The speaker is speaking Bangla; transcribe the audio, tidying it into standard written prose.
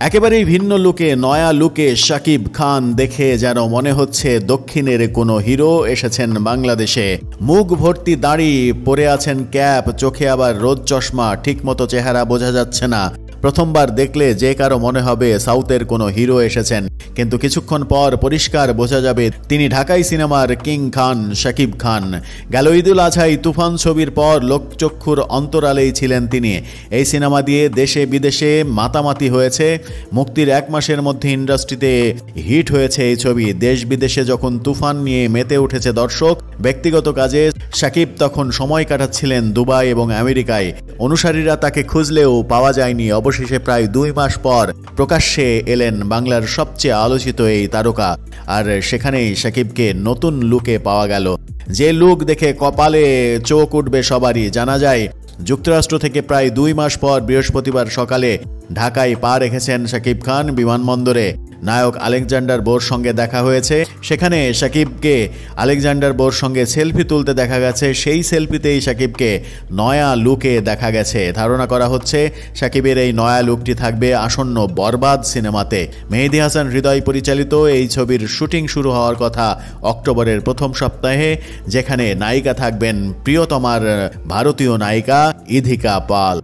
একেবারেই ভিন্ন লুকে, নয়া লুকে শাকিব খান দেখে যেন মনে হচ্ছে দক্ষিণের কোনো হিরো এসেছেন বাংলাদেশে। মুখ ভর্তি দাড়ি, পরে আছেন ক্যাপ, চোখে আবার রোদ চশমা, ঠিকমতো চেহারা বোঝা যাচ্ছে না। প্রথমবার দেখলে যে কারো মনে হবে সাউথের কোনো হিরো এসেছেন, কিন্তু কিছুক্ষণ পর পরিষ্কার বোঝা যাবে তিনি ঢাকাই সিনেমার কিং খান শাকিব খান। গেল ঈদুল আজহায় তুফান ছবির পর লোকচক্ষুর অন্তরালেই ছিলেন তিনি। এই সিনেমা দিয়ে দেশে বিদেশে মাতামাতি হয়েছে। মুক্তির 1 মাসের মধ্যে ইন্ডাস্ট্রিতে হিট হয়েছে এই ছবি। দেশ বিদেশে যখন তুফান নিয়ে মেতে উঠেছে দর্শক, ব্যক্তিগত কাজে শাকিব তখন সময় কাটাচ্ছিলেন দুবাই এবং আমেরিকায়। অনুসারীরা তাকে খুঁজলেও পাওয়া যায়নি। অবশেষে প্রায় 2 মাস পর প্রকাশ্যে এলেন বাংলার সবচেয়ে আলোচিত এই তারকা। আর সেখানেই শাকিবকে নতুন লুকে পাওয়া গেল। যে লুক দেখে কপালে চোখ উঠবে সবারই। জানা যায় যুক্তরাষ্ট্র থেকে প্রায় 2 মাস পর বৃহস্পতিবার সকালে ঢাকায় পা রেখেছেন শাকিব খান। বিমানবন্দরে নায়ক আলেকজান্ডার বোর সঙ্গে দেখা হয়েছে। সেখানে শাকিবকে আলেকজান্ডার বোর সঙ্গে সেলফি তুলতে দেখা গেছে। সেই সেলফিতেই শাকিবকে নয়া লুকে দেখা গেছে। ধারণা করা হচ্ছে শাকিবের এই নয়া লুকটি থাকবে আসন্ন বরবাদ সিনেমাতে। মেহেদী হাসান হৃদয় পরিচালিত এই ছবির শুটিং শুরু হওয়ার কথা অক্টোবরের প্রথম সপ্তাহে, যেখানে নায়িকা থাকবেন প্রিয়তমার ভারতীয় নায়িকা ইধিকা পাল।